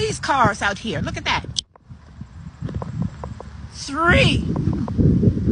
police cars out here. Look at that. 3.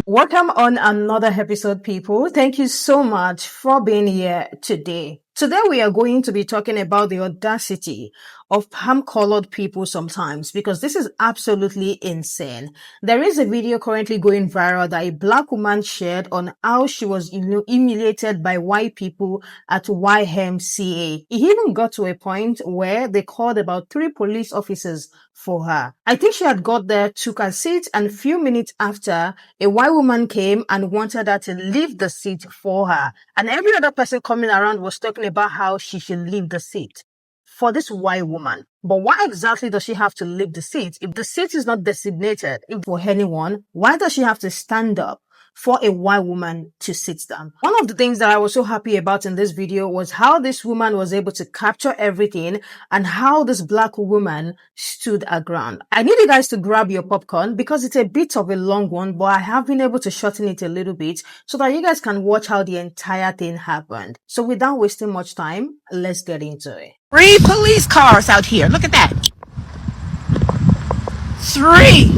Welcome on another episode, people. Thank you so much for being here today. Today we are going to be talking about the audacity of palm-colored people sometimes, because this is absolutely insane. There is a video currently going viral that a black woman shared on how she was humiliated by white people at YMCA. It even got to a point where they called about 3 police officers for her. I think she had got there, took her seat, and a few minutes after, a white woman came and wanted her to leave the seat for her. And every other person coming around was talking about how she should leave the seat for this white woman. But why exactly does she have to leave the seat? If the seat is not designated for anyone, why does she have to stand up for a white woman to sit down? One of the things that I was so happy about in this video was how this woman was able to capture everything and how this black woman stood her ground. I need you guys to grab your popcorn because it's a bit of a long one, but I have been able to shorten it a little bit so that you guys can watch how the entire thing happened. So without wasting much time, let's get into it. 3 police cars out here. Look at that. 3.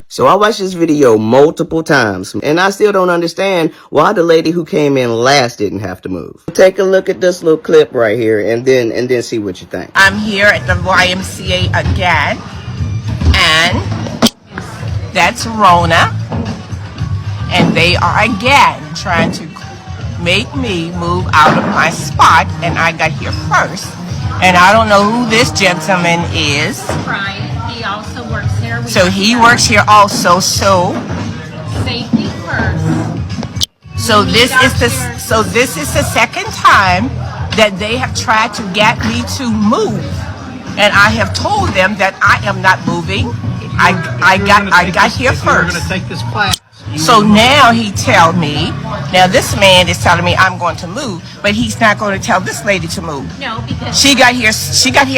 So I watched this video multiple times, and I still don't understand why the lady who came in last didn't have to move. Take a look at this little clip right here, and then see what you think. I'm here at the YMCA again, and that's Rona, and they are again trying to make me move out of my spot, and I got here first, and I don't know who this gentleman is. Brian, he also works here. So he works here also. So safety first. So this is the second time that they have tried to get me to move, and I have told them that I am not moving. I got here first. We're going to take this class. So now he tell me, now this man is telling me I'm going to move, but he's not going to tell this lady to move. No, because she got here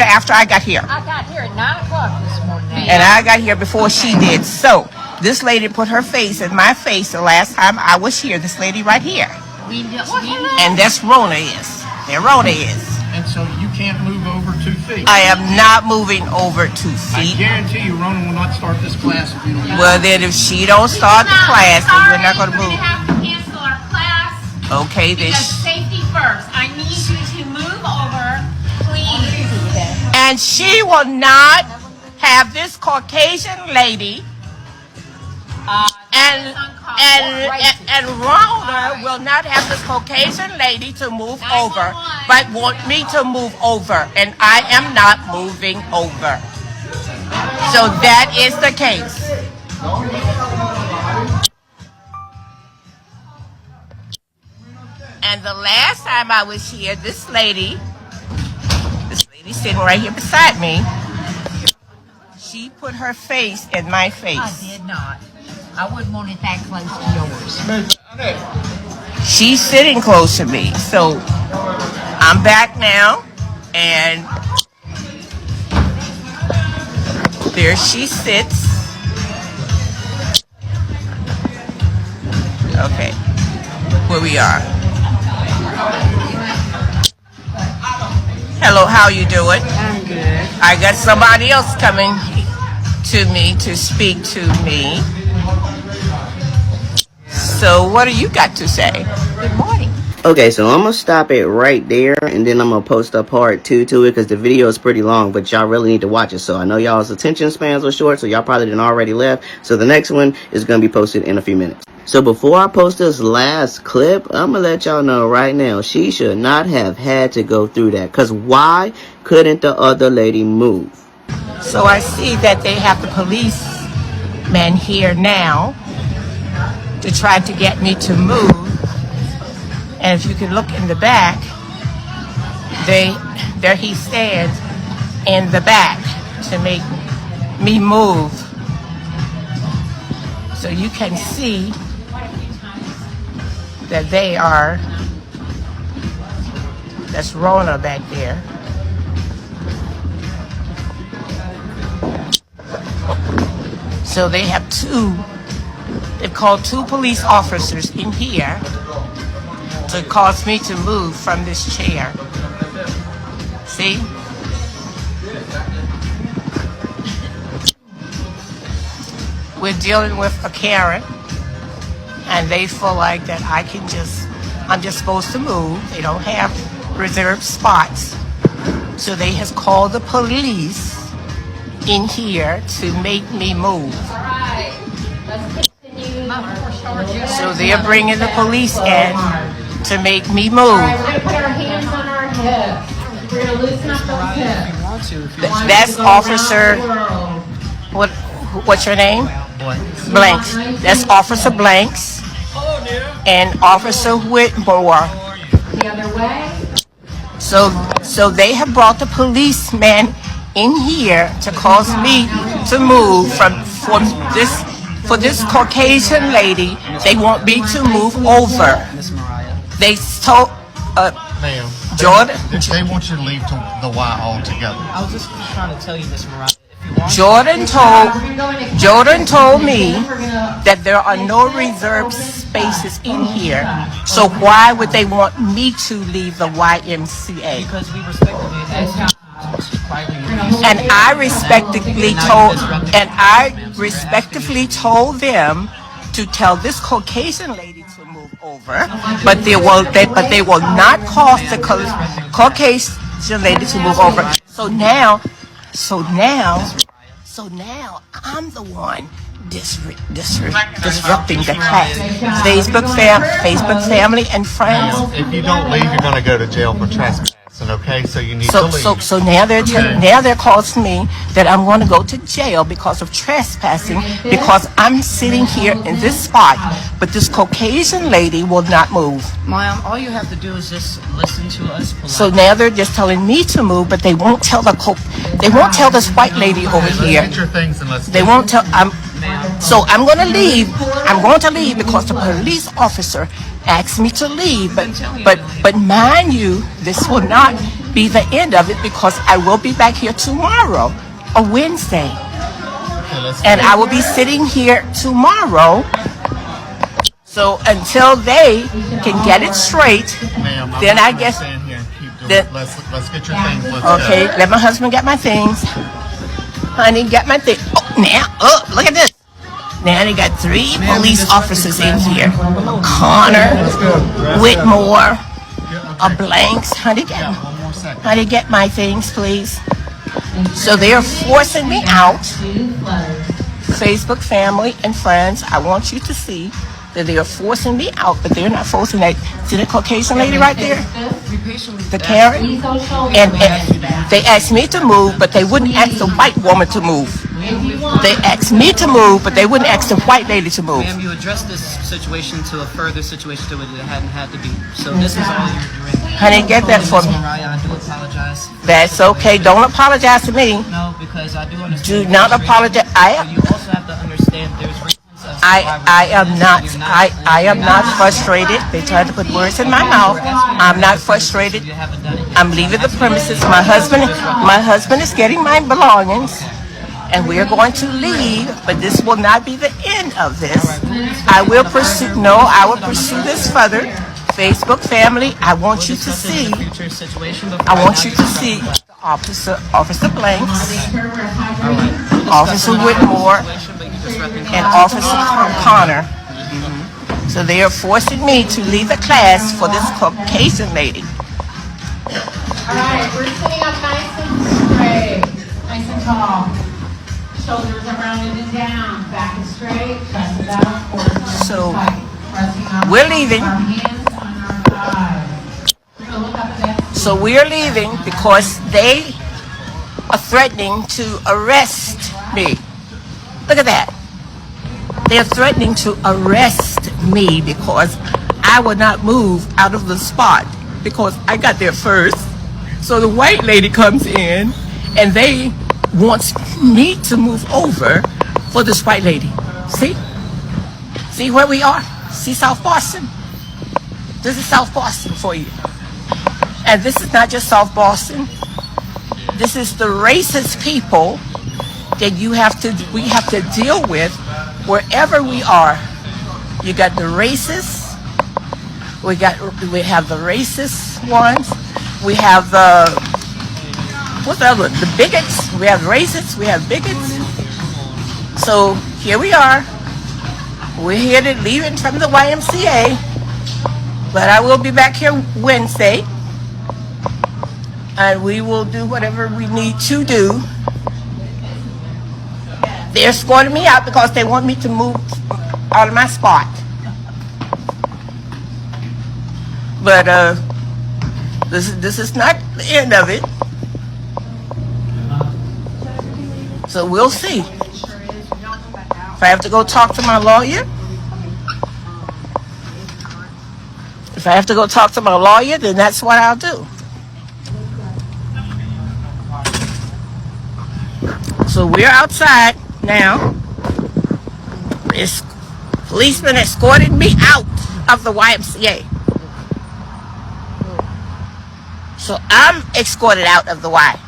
after I got here. I got here at 9 o'clock this morning. And I got here before she did. So this lady put her face in my face the last time I was here. This lady right here. And that's Rona is. There Rona is. And so you can't move over 2 feet. I am not moving over 2 feet. I guarantee you Rona will not start this class if you don't move. Well, then if she don't start the class, then we're not going to move. We're going to have to cancel our class. Okay, then. Because safety first. I need you to move over, please. And she will not have this Caucasian lady and Rona will not have this Caucasian lady to move over, but want me to move over, and I am not moving over. So that is the case. And the last time I was here, this lady sitting right here beside me, she put her face in my face. I did not. I wouldn't want it that close to yours. She's sitting close to me. So I'm back now, and there she sits. Okay, where we are. Hello, how you doing? I'm good. I got somebody else coming to me to speak to me. So what do you got to say? Good morning. Okay, so I'm gonna stop it right there, and then I'm gonna post a part 2 to it because the video is pretty long, but y'all really need to watch it. So I know y'all's attention spans are short, so y'all probably didn't already left. So the next one is gonna be posted in a few minutes. So before I post this last clip, I'm gonna let y'all know right now, she should not have had to go through that. Cause why couldn't the other lady move? So I see that they have the policeman here now to try to get me to move. And if you can look in the back, there he stands in the back to make me move. So you can see that that's Rona back there. So they have they've called 2 police officers in here to cause me to move from this chair. See? we're dealing with a Karen, and they feel like that I'm just supposed to move. They don't have reserved spots. So they has called the police in here to make me move. So they're bringing the police in to make me move. We're going to put our hands on our hips. We're going to loosen up those hips. That's Officer, what's your name? Blanks. That's Officer Blanks and Officer Whitmore. The other way. So they have brought the policeman in here to cause me to move for this Caucasian lady. They want me to move over. They told Ma'am, Jordan. they want you to leave to the Y altogether. I was just trying to tell you, Miss Mariah. Jordan told me that there are no reserved spaces in here. So why would they want me to leave the YMCA? Because we respectfully asked you to quietly release. And I respectfully told them to tell this Caucasian lady to move over, but they will not cause the Caucasian lady to move over. So now I'm the one disrupting the class. Facebook family and friends. If you don't leave, you're going to go to jail for trespassing. Okay, so you need to leave. So now they're causing me that I'm going to go to jail because of trespassing, because I'm sitting here in this spot, but this Caucasian lady will not move. Ma'am, all you have to do is just listen to us politely. So now they're just telling me to move, but they won't tell this white lady over here. Get your things and let's They won't tell. So I'm going to leave. I'm going to leave because the police officer asked me to leave. But mind you, this will not be the end of it, because I will be back here tomorrow, a Wednesday, and I will be sitting here tomorrow. So until they can get it straight, then I guess. Let's get your things. Okay, let my husband get my things. Honey, get my thing. Look at this. Now they got 3 police officers in here. Connor, Whitmore, Blanks. Honey, get my things, please. So they are forcing me out. Facebook family and friends, I want you to see that they are forcing me out, but they're not forcing that. See the Caucasian lady right there? The Karen? And they asked me to move, but they wouldn't ask the white woman to move. They asked me to move, but they wouldn't ask the white lady to move. Ma'am, you addressed this situation to a further situation to it hadn't had to be. So this is all you're doing. Honey, get that for me. Mariah, I do apologize. That's okay. Don't apologize to me. No, because I do understand. Do not apologize. You also have to understand there's reasons. I am not frustrated. They tried to put words in my mouth. I'm not frustrated. I'm leaving the premises. My husband is getting my belongings, and we are going to leave. But this will not be the end of this. I will pursue this further. Facebook family, I want you to see. I want you to see Officer Blanks, Officer Whitmore, and Officer Connor. So they are forcing me to leave the class for this Caucasian lady. Alright, we're sitting up nice and straight, nice and tall. Shoulders are rounded and down, back and straight, chest is out, core is So, tight. Pressing up we're leaving. our hands on our thighs. We're going to look up at that. So we are leaving because they are threatening to arrest me. Look at that. They are threatening to arrest me because I will not move out of the spot because I got there first. So the white lady comes in and they want me to move over for this white lady. See where we are? See South Boston? This is South Boston for you. And this is not just South Boston. This is the racist people that we have to deal with wherever we are. You got the racists. We have the racist ones. We have what's the other one? The bigots. We have racists. We have bigots. So here we are. We're here to leaving from the YMCA, but I will be back here Wednesday, and we will do whatever we need to do. They're escorting me out because they want me to move out of my spot. But this is not the end of it. So we'll see. If I have to go talk to my lawyer, then that's what I'll do. So we're outside now. This policeman escorted me out of the YMCA. So I'm escorted out of the Y.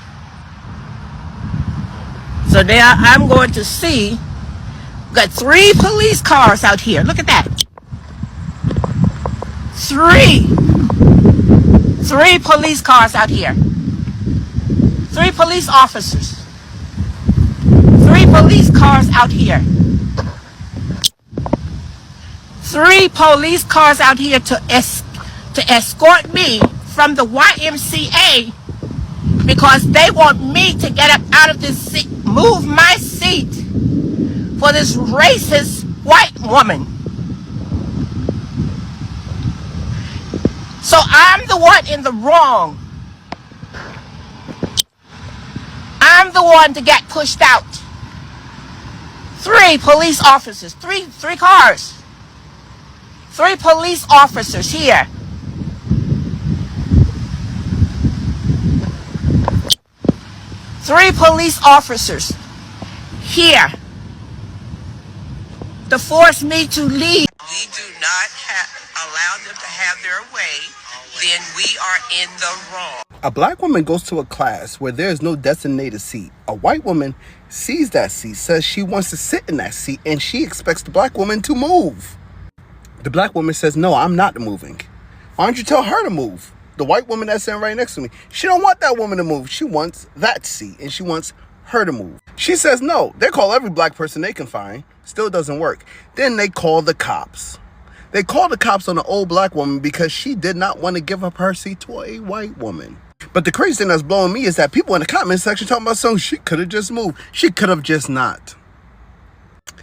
So now I'm going to see, got 3 police cars out here. Look at that. 3 police cars out here. 3 police officers. 3 police cars out here. 3 police cars out here to escort me from the YMCA because they want me to get up out of this seat, move my seat for this racist white woman. So I'm the one in the wrong. I'm the one to get pushed out. 3 police officers, 3 cars. 3 police officers here. 3 police officers here to force me to leave. We do not allow them to have their way, then we are in the wrong. A black woman goes to a class where there is no designated seat. A white woman sees that seat, says she wants to sit in that seat, and she expects the black woman to move. The black woman says, no, I'm not moving. Why don't you tell her to move? The white woman that's sitting right next to me, she don't want that woman to move. She wants that seat, and she wants her to move. She says no. They call every black person they can find. Still doesn't work. Then they call the cops. They call the cops on the old black woman because she did not want to give up her seat to a white woman. But the crazy thing that's blowing me is that people in the comment section talking about something she could have just moved. She could have just not.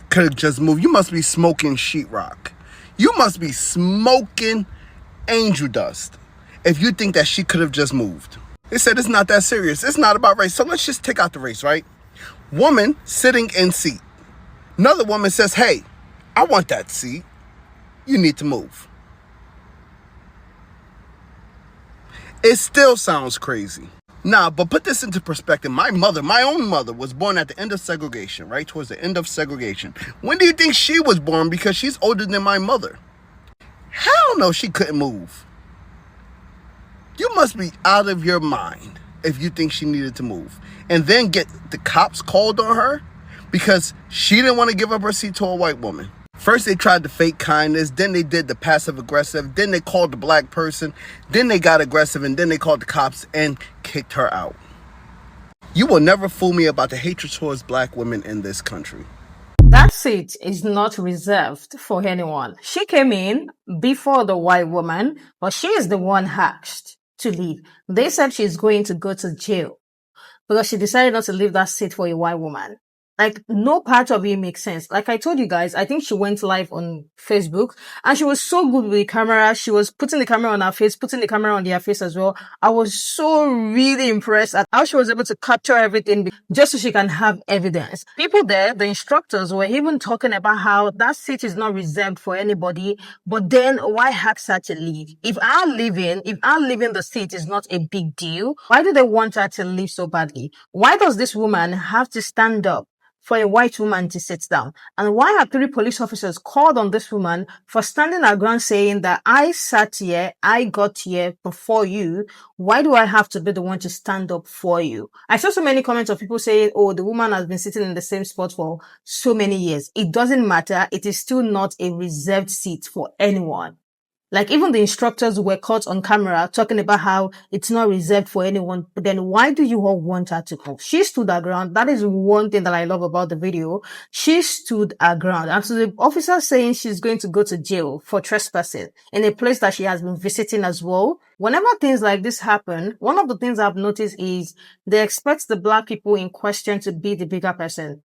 Could have just moved. You must be smoking sheetrock. You must be smoking angel dust if you think that she could have just moved. They said it's not that serious. It's not about race. So let's just take out the race, right? Woman sitting in seat. Another woman says, hey, I want that seat. You need to move. It still sounds crazy. Nah, but put this into perspective. My own mother, was born at the end of segregation, right? Towards the end of segregation. When do you think she was born? Because she's older than my mother. Hell no, she couldn't move. You must be out of your mind if you think she needed to move. And then get the cops called on her because she didn't want to give up her seat to a white woman. First, they tried the fake kindness. Then they did the passive aggressive. Then they called the black person. Then they got aggressive. And then they called the cops and kicked her out. You will never fool me about the hatred towards black women in this country. That seat is not reserved for anyone. She came in before the white woman, but she is the one asked to leave. They said she's going to go to jail because she decided not to leave that seat for a white woman. Like, no part of it makes sense. Like I told you guys, I think she went live on Facebook and she was so good with the camera. She was putting the camera on her face, putting the camera on their face as well. I was so really impressed at how she was able to capture everything just so she can have evidence. People there, the instructors, were even talking about how that seat is not reserved for anybody, but then why ask her to leave? If I'm leaving the seat is not a big deal, why do they want her to leave so badly? Why does this woman have to stand up for a white woman to sit down? And why are 3 police officers called on this woman for standing her ground saying that I sat here, I got here before you? Why do I have to be the one to stand up for you? I saw so many comments of people saying, oh, the woman has been sitting in the same spot for so many years. It doesn't matter. It is still not a reserved seat for anyone. Like even the instructors were caught on camera talking about how it's not reserved for anyone. But then why do you all want her to move? She stood her ground. That is one thing that I love about the video. She stood her ground. And so the officer saying she's going to go to jail for trespassing in a place that she has been visiting as well. Whenever things like this happen, one of the things I've noticed is they expect the black people in question to be the bigger person.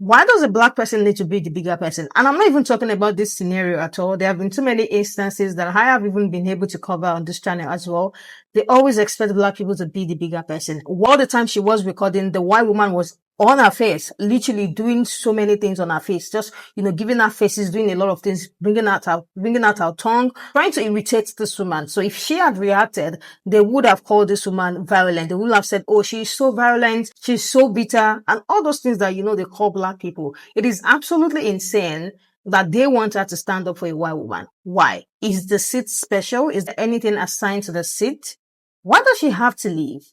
Why does a black person need to be the bigger person? And I'm not even talking about this scenario at all. There have been too many instances that I have even been able to cover on this channel as well. They always expect black people to be the bigger person. All the time she was recording, the white woman was on her face, literally doing so many things on her face, just, giving her faces, doing a lot of things, bringing out her tongue, trying to irritate this woman. So if she had reacted, they would have called this woman violent. They would have said, oh, she's so violent, she's so bitter, and all those things that, they call black people. It is absolutely insane that they want her to stand up for a white woman. Why? Is the seat special? Is there anything assigned to the seat? Why does she have to leave?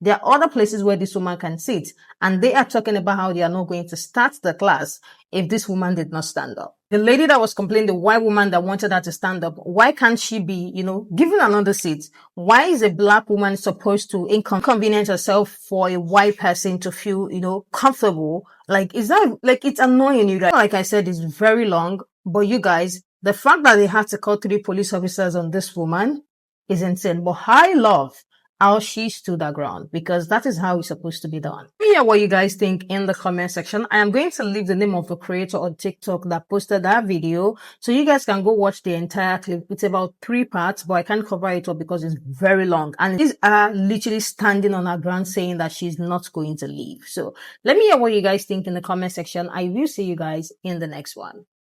There are other places where this woman can sit, and they are talking about how they are not going to start the class if this woman did not stand up. The lady that was complaining, the white woman that wanted her to stand up, why can't she be, given another seat? Why is a black woman supposed to inconvenience herself for a white person to feel, comfortable? Like, is that, like, it's annoying, you guys. Like I said, it's very long, but you guys, the fact that they had to call 3 police officers on this woman is insane. But I love how she stood her ground, because that is how it's supposed to be done. Let me hear what you guys think in the comment section. I am going to leave the name of the creator on TikTok that posted that video, so you guys can go watch the entire clip. It's about 3 parts, but I can't cover it all because it's very long. And these are literally standing on her ground saying that she's not going to leave. So let me hear what you guys think in the comment section. I will see you guys in the next one.